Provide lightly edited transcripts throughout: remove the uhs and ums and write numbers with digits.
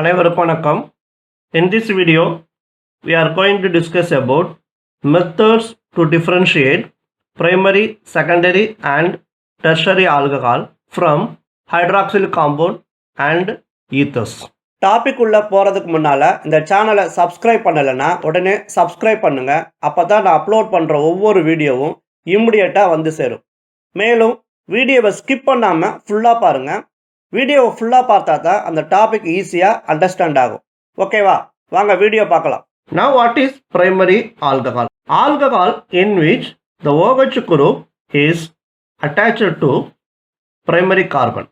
அனைவருக்கும் வணக்கம். In this video, we are going to discuss about methods to differentiate primary, secondary and tertiary alcohol from hydroxyl compound and ethers. Topic உள்ள போகிறதுக்கு முன்னால் இந்த சேனலை subscribe பண்ணலைன்னா உடனே சப்ஸ்கிரைப் பண்ணுங்கள். அப்போ தான் நான் அப்லோட் பண்ணுற ஒவ்வொரு வீடியோவும் இம்மிடியட்டாக வந்து சேரும். மேலும் வீடியோவை ஸ்கிப் பண்ணாமல் ஃபுல்லாக பாருங்கள். வீடியோவை ஃபுல்லாக பார்த்தா தான் அந்த டாபிக் ஈஸியாக அண்டர்ஸ்டாண்ட் ஆகும். ஓகேவா, வாங்க வீடியோ பார்க்கலாம். Now what is primary alcohol? Alcohol in which the OH group is attached to primary carbon.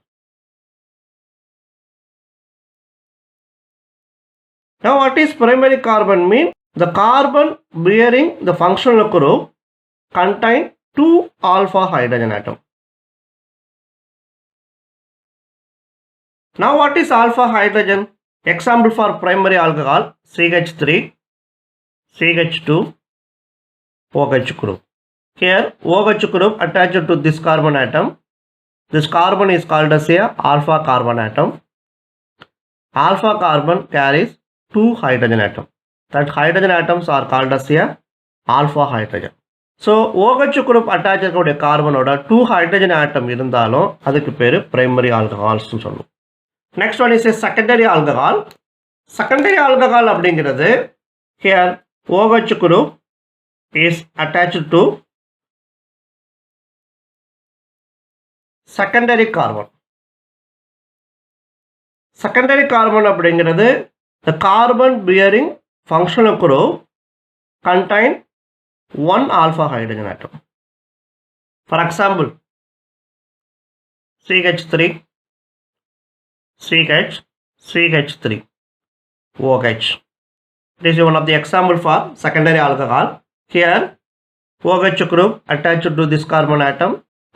Now what is primary carbon mean? The carbon bearing the functional group contain 2 alpha hydrogen atom. Now what is alpha hydrogen? Example for primary alcohol: CH3, CH2, OH group. Here OH group attached to this carbon atom. This carbon is called as a alpha carbon atom. Alpha carbon carries 2 hydrogen atom. That hydrogen atoms are called as a alpha hydrogen. So OH group attached to carbon oda 2 hydrogen atom irundhalum adukku peru primary alcohols nu solluvom. Next one is a secondary alcohol. Secondary alcohol அப்படிங்கிறது here OH group is attached to secondary carbon. Secondary carbon அப்படிங்கிறது the carbon bearing functional group contain 1 alpha hydrogen atom. For example, CH3, CH, CH3, OH. This is one of the example for secondary alcohol. Here OH group attached to this carbon atom.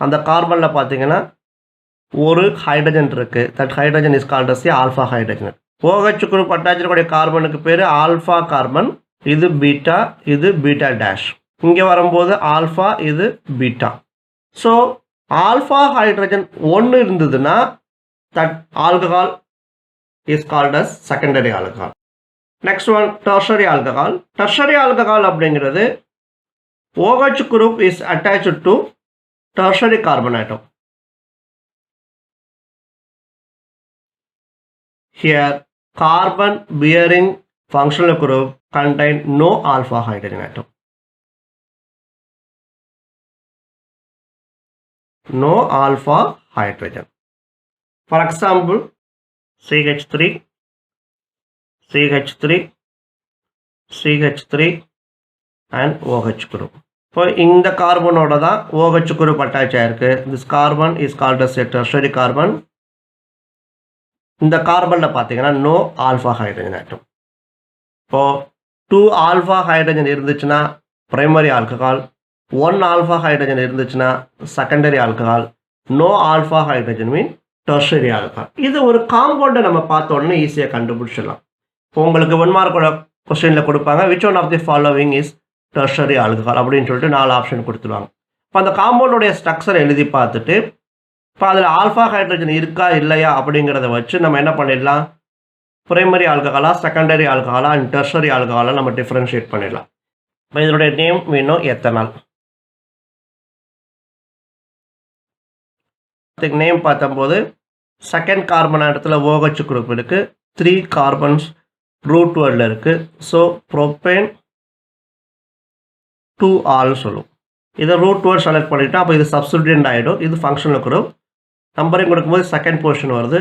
அந்த கார்பன்ல பார்த்தீங்கன்னா ஒரு hydrogen இருக்கு. That hydrogen is called as alpha hydrogen. OH group attached கூடிய கார்பனுக்கு பேரு alpha carbon. இது beta, இது beta dash. இங்க வரும்போது ஆல்ஃபா, இது பீட்டா. ஸோ ஆல்ஃபா ஹைட்ரஜன் 1 இருந்ததுன்னா that alcohol is called as secondary alcohol. Next one, tertiary alcohol. Tertiary alcohol அப்படிங்கிறது OH group is attached to tertiary carbon atom. Here carbon bearing functional group contain no alpha hydrogen atom. No alpha hydrogen. For example, CH3, CH3, CH3 and OH group. இப்போ இந்த கார்பனோட தான் OH group attach ஆயிருக்கு. This carbon is called as a tertiary carbon. இந்த கார்பன்ல பார்த்தீங்கன்னா no alpha hydrogen atom. இப்போ 2 alpha hydrogen இருந்துச்சுன்னா primary alcohol, 1 alpha hydrogen இருந்துச்சுன்னா secondary alcohol, no alpha hydrogen mean tertiary alcohol. இது ஒரு காம்பவுண்டை நம்ம பார்த்த உடனே ஈஸியாக கண்டுபிடிச்சிடலாம். உங்களுக்கு 1 மார்க்கோட கொஸ்டினில் கொடுப்பாங்க, which one of the following is tertiary alcohol அப்படின்னு சொல்லிட்டு 4 ஆப்ஷன் கொடுத்துருவாங்க. இப்போ அந்த காம்பவுண்டோடைய ஸ்ட்ரக்சர் எழுதி பார்த்துட்டு இப்போ அதில் ஆல்ஃபா ஹைட்ரஜன் இருக்கா இல்லையா அப்படிங்கிறத வச்சு நம்ம என்ன பண்ணிடலாம், பிரைமரி ஆல்கஹாலா, செகண்டரி ஆல்கஹாலா அண்ட் டெர்ஷரி ஆல்கஹாலா நம்ம டிஃப்ரென்ஷியேட் பண்ணிடலாம். இப்போ இதனுடைய நேம் வேணும் எத்தனால். இதுக்கு நேம் பார்த்தம்போது செகண்ட் கார்பன் இடத்துல OH குரூப் இருக்குது, 3 கார்பன்ஸ் ரூட் வேர்டில் இருக்குது. ஸோ ப்ரோப்பேன் 2 ஆல் சொல்லுவோம். இதை ரூட் வேர்ட் செலக்ட் பண்ணிட்டோம். அப்போ இது சப்ஸ்டிடியன்ட் ஆகிடும். இது ஃபங்க்ஷனல் குரூப். நம்பரையும் கொடுக்கும்போது செகண்ட் போர்ஷன் வருது.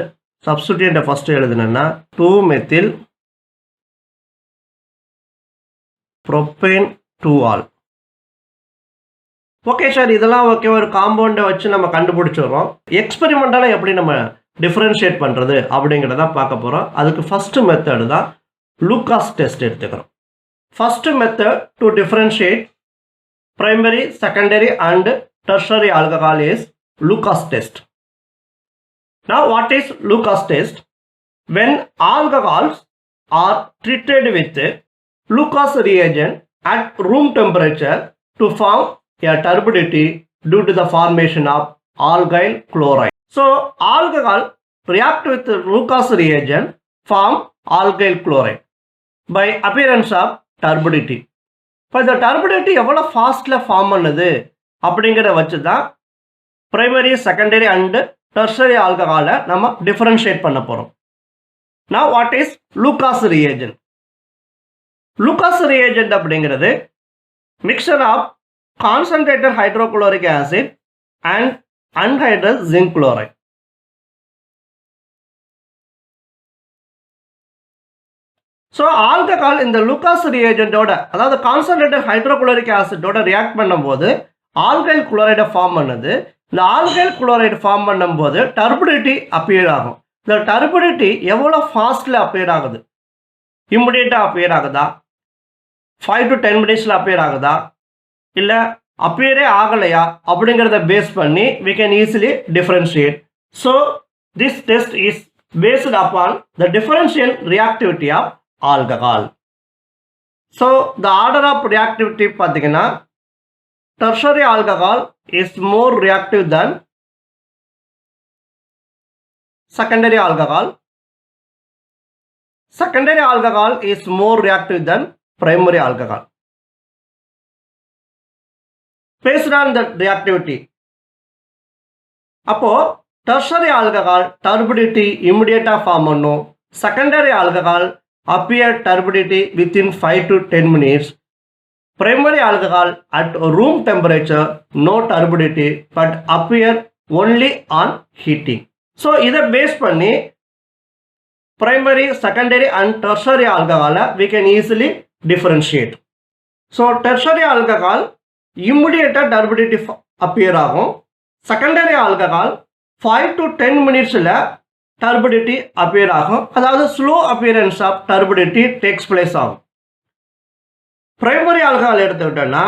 சப்ஸ்டிடியண்ட்டை ஃபஸ்ட்டு எழுதுனேன்னா 2 methyl propane 2 ol. Okay sir, இதெல்லாம் ஓகே, ஒரு காம்பவுண்டை வச்சு நம்ம கண்டுபிடிச்சிடுறோம். எக்ஸ்பெரிமெண்டலாக எப்படி நம்ம டிஃப்ரென்ஷியேட் பண்ணுறது அப்படிங்கிறத பார்க்க போகிறோம். அதுக்கு ஃபஸ்ட்டு மெத்தடு தான் லூகாஸ் டெஸ்ட் எடுத்துக்கிறோம். First method to differentiate primary, secondary and tertiary alcohol is Lucas test. Now what is Lucas test? When alcohols are treated with Lucas reagent at room temperature to form a turbidity due to the formation of alkyl chloride. So alcohol react with Lucas reagent, form alkyl chloride by appearance of turbidity. இப்போ இந்த turbidity எவ்வளோ ஃபாஸ்ட்டில் form பண்ணுது அப்படிங்கிறத வச்சு தான் primary secondary and tertiary ஆல்கஹாலை நம்ம differentiate பண்ண போகிறோம். Now what is Lucas reagent? Lucas reagent அப்படிங்கிறது mixture of concentrated hydrochloric acid and anhydrous zinc chloride. So alcohol இந்த லுகாஸ் ரியேஜென்ட்டோட அதாவது கான்சன்ட்ரேட்டட் ஹைட்ரோகுளோரிக் ஆசிட்டோட ரியாக்ட் பண்ணும்போது ஆல்கைல் குளோரைடை ஃபார்ம் பண்ணுது. இந்த ஆல்கைல் குளோரைடு ஃபார்ம் பண்ணும்போது டர்பிடிட்டி அப்பியர் ஆகும். இந்த டர்பிடிட்டி எவ்வளோ ஃபாஸ்ட்டில் அப்பியர் ஆகுது? இம்மிடியேட்டாக அப்பியர் ஆகுதா? 5 to 10 minutesல அப்பியர் ஆகுதா? இல்லை அப்பியரே ஆகலையா? அப்படிங்கிறத பேஸ் பண்ணி we can easily differentiate. So this test is based upon the differential reactivity of alcohol. So the order of reactivity பார்த்தீங்கன்னா tertiary alcohol is more reactive than secondary alcohol. Secondary alcohol is more reactive than primary alcohol. Based on the reactivity, அப்போ tertiary alcohol turbidity immediate form பண்ணும். Secondary alcohol appear turbidity within 5 to 10 minutes. Primary alcohol at room temperature no turbidity but appear only on heating. So இதை base பண்ணி primary, secondary and tertiary alcohol we can easily differentiate. So tertiary alcohol immediate turbidity appear ஆகும். Secondary alcohol 5 to 10 minutesல turbidity appear ஆகும். அதாவது slow appearance of turbidity takes place ஆகும். Primary alcohol எடுத்துக்கிட்டோம்னா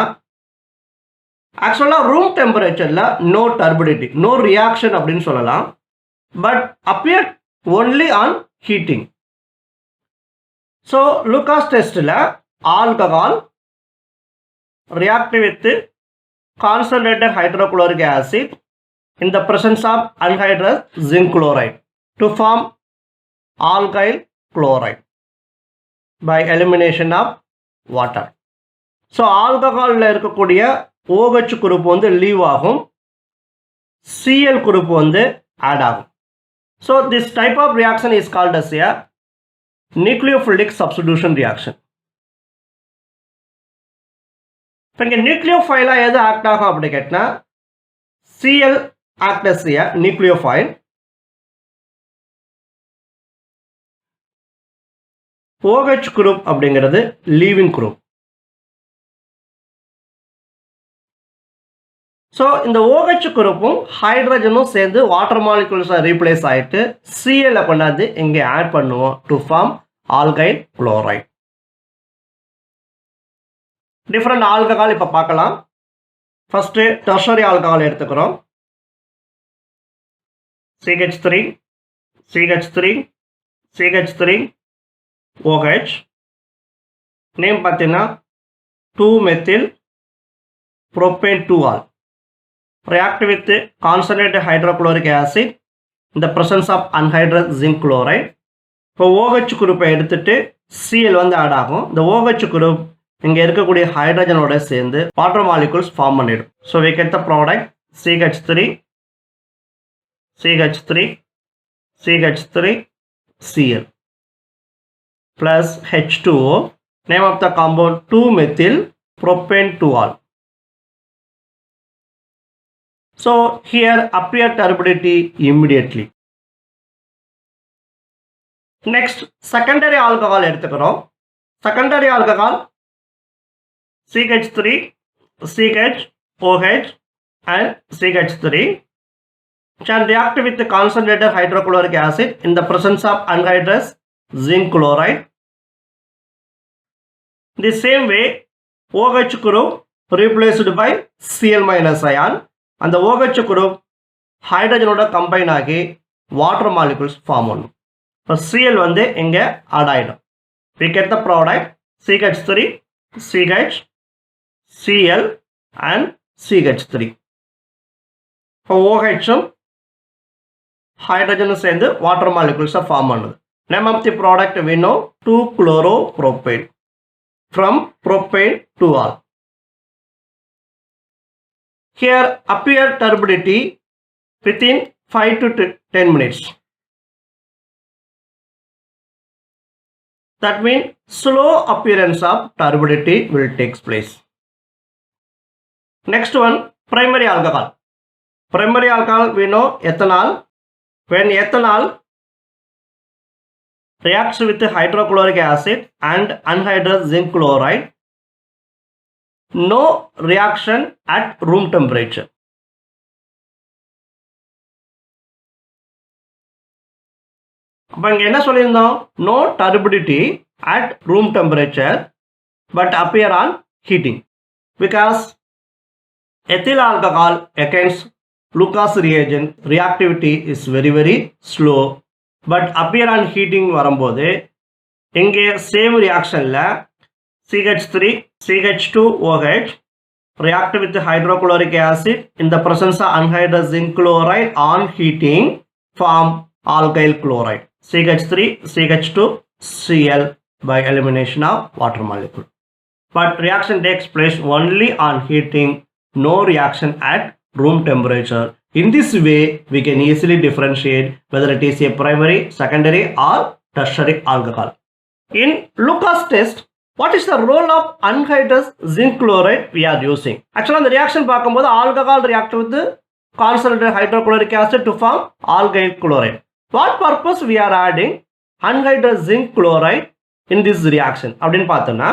ஆக்சுவலாக room டெம்பரேச்சரில் no turbidity, no reaction அப்படின்னு சொல்லலாம். But appear only on heating. So Lucas டெஸ்ட்டில் alcohol react with concentrated hydrochloric acid in the presence of anhydrous zinc chloride to form alkyl chloride by elimination of water. So ஆல்கஹாலில் இருக்கக்கூடிய OH group வந்து leave ஆகும், Cl group வந்து add ஆகும். So this type of reaction is called as a nucleophilic substitution reaction. இப்போ இங்கே நியூக்ளியோஃபைலாக எது act ஆகும் அப்படி கேட்டால் Cl act as a nucleophile. OH group அப்படிங்கிறது லீவிங் குரூப். ஸோ இந்த OH குரூப்பும் ஹைட்ரஜனும் சேர்ந்து வாட்டர் மாலிகுல்ஸை ரீப்ளேஸ் ஆகிட்டு Cl கொண்டாந்து இங்கே ஆட் பண்ணுவோம் to form alkyl chloride. Different alcohol இப்போ பார்க்கலாம். ஃபர்ஸ்ட் டெர்ஷரி ஆல்கஹால் எடுத்துக்கிறோம். CH3, CH3, CH3, OH. Name பார்த்தீங்கன்னா 2-methyl propane 2-ol. React with concentrated hydrochloric acid in the presence of anhydrous zinc chloride. இப்போ OH குரூப்பை எடுத்துட்டு Cl வந்து add ஆகும். இந்த OH குரூப் இங்கே இருக்கக்கூடிய ஹைட்ரஜனோட சேர்ந்து வாட்டர் மாலிகுல்ஸ் ஃபார்ம் பண்ணிடும். So we get the product CH3, CH3, CH3, Cl plus H2O. Name of the compound 2-methyl propane 2-ol. So here appear turbidity immediately. Next secondary alcohol எடுத்துக்கிறோம். Secondary alcohol CH3, CH, OH and CH3 can react with the concentrated hydrochloric acid in the presence of anhydrous zinc chloride. The same way OH group replaced by Cl minus ion and the OH group hydrogen oda combine ஆகி water molecules form பண்ணும். இப்போ Cl வந்து இங்கே add ஆகிடும். We get the product CH3, CH, Cl and CH3. இப்போ OH ஹைட்ரஜனும் சேர்ந்து water மாலிகுல்ஸை form பண்ணுது. Name of the product we know 2-chloropropane. From propane to all. Here appear turbidity within 5 to 10 minutes. That means slow appearance of turbidity will take place. Next one, primary alcohol. Primary alcohol we know ethanol. When ethanol reacts with hydrochloric acid and anhydrous zinc chloride, no reaction at room temperature. அப்ப இங்க என்ன சொல்லியிருந்தோம்? No turbidity at room temperature but appear on heating because ethyl alcohol against Lucas reagent reactivity is very slow but appear on heating வரும்போது இங்கே same reactionல CH3 CH2OH react with hydrochloric acid in the presence of anhydrous zinc chloride on heating form alkyl chloride CH3 CH2 Cl by elimination of water molecule. But reaction takes place only on heating, no reaction at room temperature. In this way, we can easily differentiate whether it is a primary, secondary or tertiary alcohol. In Lucas test, what is the role of anhydrous zinc chloride we are using? Actually, the reaction பார்க்கும்போது alcohol react with concentrated hydrochloric acid to form alkyl chloride. What purpose we are adding anhydrous zinc chloride in this reaction? அப்படின்னு பார்த்தோம்னா,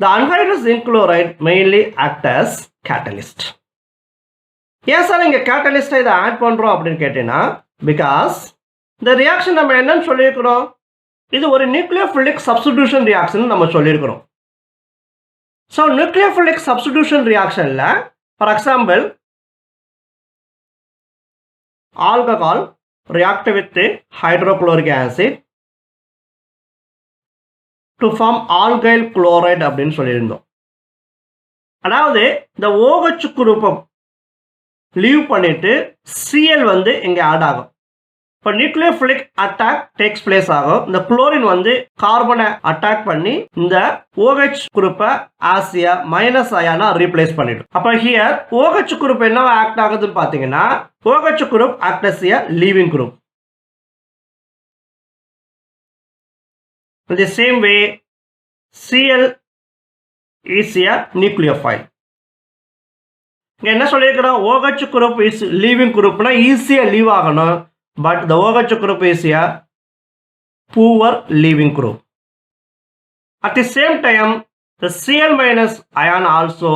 the anhydrous zinc chloride mainly act as catalyst. ஏன் sir இங்க catalyst இதை add பண்றோம் அப்படின்னு கேட்டீங்கன்னா, because the reaction நம்ம என்னன்னு சொல்லியிருக்கிறோம்? இது ஒரு nucleophilic substitution reaction நம்ம சொல்லியிருக்கிறோம். So nucleophilic substitution reactionல, for example, alcohol react with hydrochloric acid to form alkyl chloride அப்படின்னு சொல்லியிருந்தோம். அதாவது இந்த OH குரூப்பை லீவ் பண்ணிட்டு Cl வந்து இங்க ஆட் ஆகும். இப்போ நியூக்ளியோஃபிலிக் அட்டாக் டேக்ஸ் பிளேஸ் ஆகும். இந்த குளோரின் வந்து கார்பனை அட்டாக் பண்ணி இந்த OH குரூப்பை ஆசியா மைனஸ் அயானா ரீப்ளேஸ் பண்ணிடும். அப்போ ஹியர் OH குரூப் என்ன ஆக்ட் ஆகுதுன்னு பார்த்தீங்கன்னா, OH group act as a leaving group. In the same way, Cl is a nucleophile. இங்க என்ன சொல்லியிருக்கிறோம்? OH குரூப் இஸ் லீவிங் குரூப்னா ஈஸியா லீவ் ஆகணும். But the OH group is a poor leaving group. At the same time, the Cl minus ion also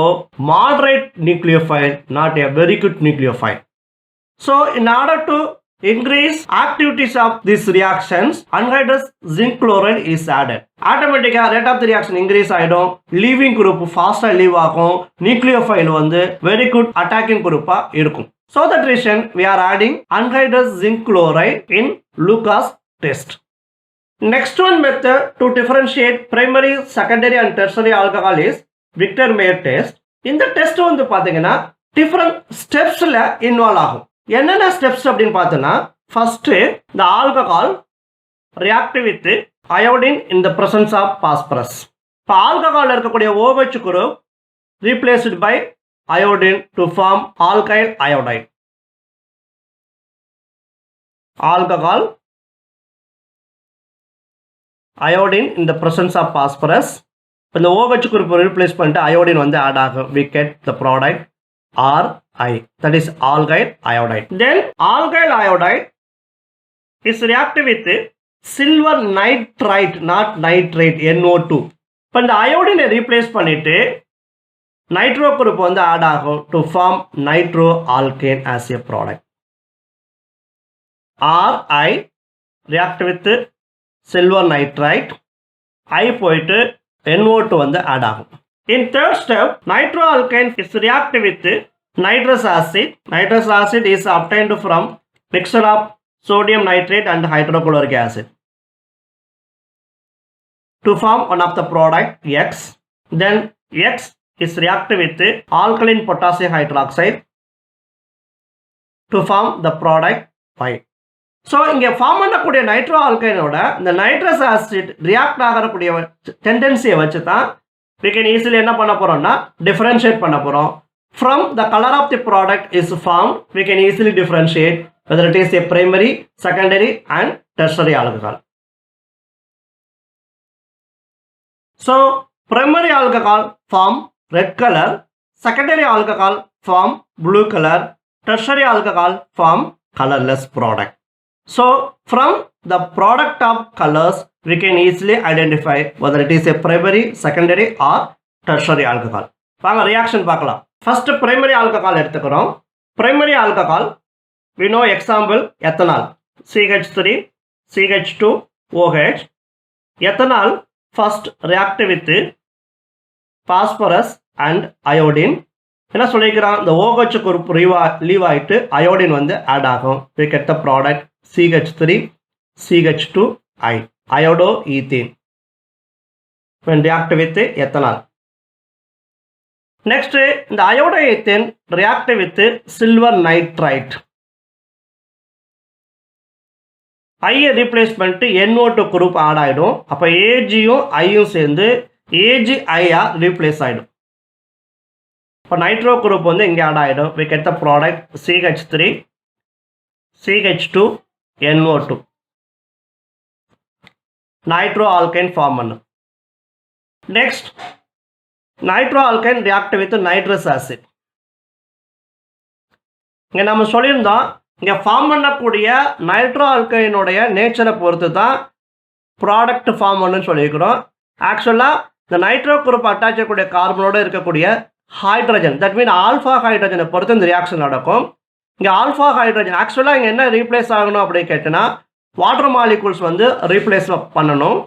moderate nucleophile, not a very good nucleophile. So, in order to increase activities of these reactions, anhydrous zinc chloride is added. Automatically, rate of the reaction increase ஆயிடும். Leaving group faster leave ஆகும். Nucleophile வந்து very good attacking group இருக்கும். So that reason we are adding anhydrous zinc chloride in Lucas test. Next one method to differentiate primary, secondary and tertiary alcohol is Victor-Mayer test. இந்த test வந்து பாத்தீங்கன்னா different stepsல involve ஆகும். என்னென்ன steps அப்படின்னு பார்த்தோன்னா, first the alcohol react with iodine in the presence of phosphorus. இப்போ alcohol இருக்கக்கூடிய OH group replaced by iodine to form alkyl iodide. Alcohol, iodine in the presence of phosphorus. இந்த OH group replace பண்ணிட்டு iodine வந்து add ஆகும். We get the product Ri, that is alkyl iodide. Then alkyl iodide is reactive with silver nitrite, not nitrate, NO2. இப்போ இந்த iodine replace பண்ணிட்டு nitro group வந்து add ஆகும் to form nitro alkane as a product. Ri react with silver nitrite, I போயிட்டு NO2 வந்து add ஆகும். In third step, nitro alkane is react with nitrous acid. Nitrous acid is obtained from mixture of sodium nitrate and hydrochloric acid to form one of the product X. Then X is reacted with alkaline potassium hydroxide to form the product Y. So இங்கே form பண்ணக்கூடிய nitro ஆல்கைனோட இந்த nitrous acid react ஆகக்கூடிய டெண்டன்சியை வச்சு தான் we can easily என்ன பண்ண போகிறோம்னா differentiate பண்ண போகிறோம். From the color of the product is formed, we can easily differentiate whether it is a primary, secondary and tertiary alcohol. So primary alcohol form red color, secondary alcohol form blue color, tertiary alcohol form colorless product. So from the product of colors we can easily identify whether it is a primary, secondary or tertiary alcohol. வாங்க reaction பார்க்கலாம். First primary alcohol எடுத்துக்கிறோம். Primary alcohol we know example ethanol, CH3, CH2, OH. Ethanol first react with phosphorus and iodine. என்ன சொல்லிக்கிறோம், இந்த OH group leave ஆயிட்டு iodine வந்து add ஆகும். we get the product CH3, CH2I, iodoethane when react with ethanol. Next, the iodoethane react with silver nitrite. I replacement NO2 group add ஆயிடும். அப்ப AGயும் Iயும் சேர்ந்து AgI replace ஆயிடும். அப்ப நைட்ரோ குரூப் வந்து இங்க ஆட் ஆயிடும். we get the product CH3, CH2, NO2. nitro alkane form பண்ணும். Next, nitro alkane react with nitrous acid. இங்க நம்ம சொல்லியிருந்தோம், இங்க ஃபார்ம் பண்ணக்கூடிய நைட்ரோ ஆல்கைனுடைய நேச்சரை பொறுத்து தான் ப்ராடக்ட் ஃபார்ம் பண்ணுன்னு சொல்லியிருக்கிறோம். ஆக்சுவலாக இந்த நைட்ரோ குரூப் அட்டாச் ஆகக்கூடிய கார்பனோடு இருக்கக்கூடிய ஹைட்ரஜன், தட் மீன் ஆல்ஃபா ஹைட்ரஜனை பொறுத்து இந்த ரியாக்ஷன் நடக்கும். இங்கே ஆல்ஃபா ஹைட்ரஜன் ஆக்சுவலாக இங்கே என்ன ரீப்ளேஸ் ஆகணும் அப்படின்னு கேட்டோன்னா வாட்டர் மாலிகூல்ஸ் வந்து ரீப்ளேஸ் பண்ணணும்.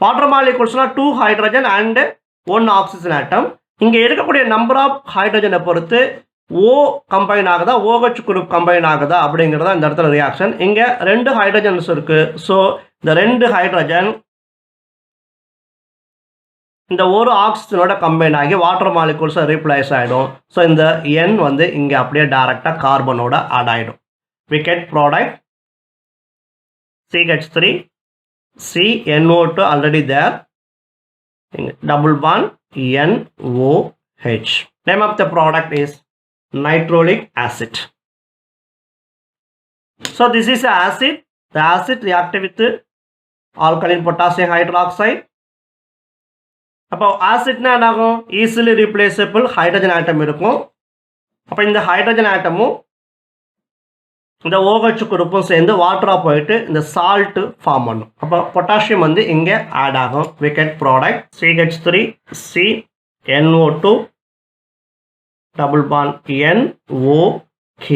வாட்டர் மாலிகூல்ஸ்னால் 2 ஹைட்ரஜன் அண்ட் 1 ஆக்சிஜன் ஆட்டம். இங்கே இருக்கக்கூடிய நம்பர் ஆஃப் ஹைட்ரஜனை பொறுத்து O கம்பைன் ஆகுதா, OH குரூப் கம்பைன் ஆகுதா அப்படிங்கிறதா இந்த இடத்துல ரியாக்ஷன். இங்கே 2 ஹைட்ரஜன்ஸ் இருக்கு. ஸோ இந்த 2 ஹைட்ரஜன் இந்த ஒரு ஆக்சிஜனோட கம்பைன் ஆகி வாட்டர் மாலிகூல்ஸை ரீப்ளேஸ் ஆகிடும். ஸோ இந்த N வந்து இங்கே அப்படியே டைரெக்டாக கார்பனோட ஆட் ஆகிடும். we get product CH3, CNO2 already there, double bond NOH. Name of the product is nitrolic acid. So this is acid. The acid react with alkaline potassium hydroxide. அப்போ ஆசிட்னா என்ன ஆகும், easily replaceable hydrogen atom இருக்கும். அப்போ இந்த hydrogen ஆட்டமும் இந்த OH குரூப்பும் சேர்ந்து வாட்டராக போயிட்டு இந்த சால்ட்டு ஃபார்ம் பண்ணும். அப்போ பொட்டாசியம் வந்து இங்கே ஆட் ஆகும். we get product CH3, CNO2, double bond NOK.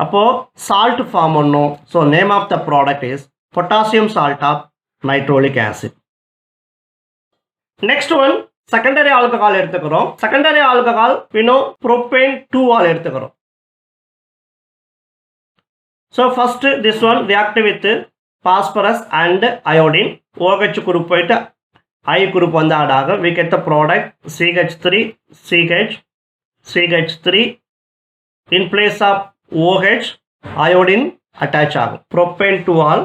அப்போது சால்ட் ஃபார்ம் பண்ணும். So name of the product is potassium salt of nitrolic acid. Next one secondary alcohol எடுத்துக்கிறோம். Secondary alcohol we know propane 2 எடுத்துக்கிறோம். So first this one react with phosphorus and iodine. OH group போயிட்டு I group வந்து add ஆகும். we get the product CH3, CH3. in place of OH iodine attach ஆகும். propane 2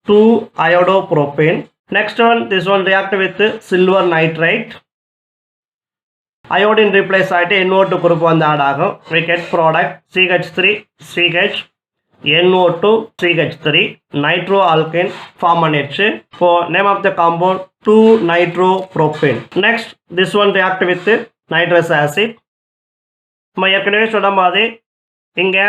2 iodopropane. Next one, this one react with silver nitrate. Iodine replace ஆகிட்டு NO2 group வந்து add ஆகும். we get product CH3, CH, NO2, CH3, nitro alkane form பண்ணிடுச்சு. for name of the compound 2-nitropropane. Next, this one react with nitrous acid. நம்ம ஏற்கனவே சொன்ன மாதிரி இங்கே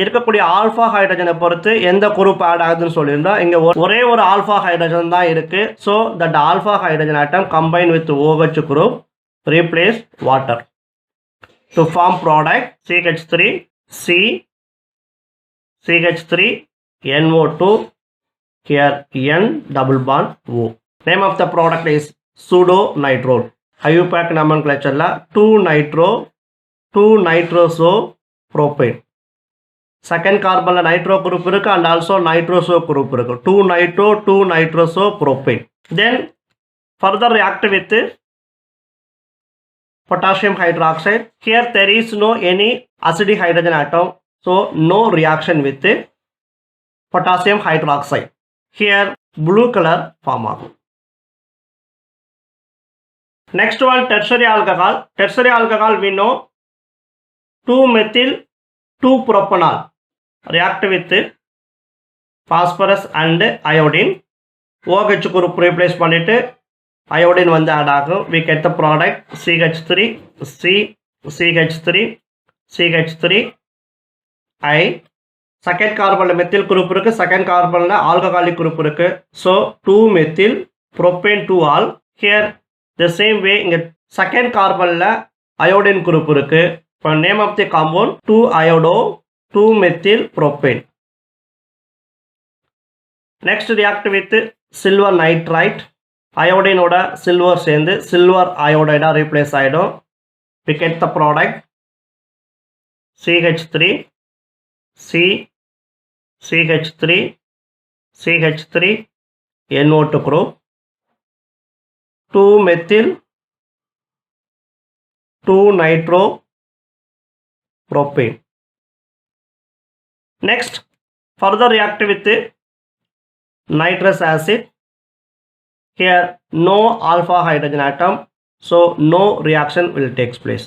இருக்கக்கூடிய ஆல்ஃபா ஹைட்ரஜனை பொறுத்து எந்த குரூப் ஆட் ஆகுதுன்னு சொல்லியிருந்தோம். இங்கே ஒரே ஒரு ஆல்ஃபா ஹைட்ரஜன் தான் இருக்குது. So that alpha hydrogen atom combine with OH group replace water to form product CH3, CH3, NO2, here N double bond O. Name of the product is pseudo-nitrol. IUPAC nomenclature 2-nitrosopropane. Second carbon nitro group இருக்கு and also nitroso group இருக்கு. 2-nitro, 2-nitrosopropane. Then further react with potassium hydroxide. Here there is no any acidic hydrogen atom. So no reaction with potassium hydroxide. Here blue color form ஆகும். Next one, tertiary alcohol. Tertiary alcohol we know 2-methyl 2-propanol react with phosphorus and iodine. OH group replace பண்ணிட்டு iodine வந்து add ஆகும். We get the product CH3, C, CH3, CH3, I. Second carbon methyl group இருக்கு, second carbon alcoholic group இருக்கு. So 2-methyl propane 2-al. Here the same way இங்க second carbon iodine group இருக்கு. For name of the compound 2-iodo 2-methyl propane. Next react with silver nitrite. Iodine oda silver சேர்ந்து silver iodide replace ஆயிடும். We get the product CH3, C, CH3, CH3, NO2 group, 2-methyl 2-nitropropane. Next, further react with nitrous acid. Here no alpha hydrogen atom, so no reaction will take place.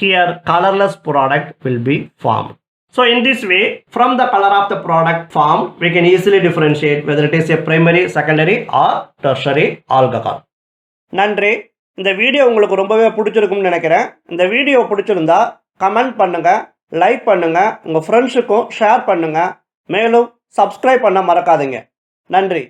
Here colorless product will be formed. So in this way, from the color of the product formed, we can easily differentiate whether it is a primary, secondary or tertiary alcohol. நன்றி. இந்த video உங்களுக்கு ரொம்பவே பிடிச்சிருக்கும்னு நினைக்கிறேன். இந்த video பிடிச்சிருந்தா comment பண்ணுங்க, like பண்ணுங்க, உங்க ஃப்ரெண்ட்ஸுக்கும் ஷேர் பண்ணுங்க. மேலும் சப்ஸ்கிரைப் பண்ண மறக்காதீங்க. நன்றி.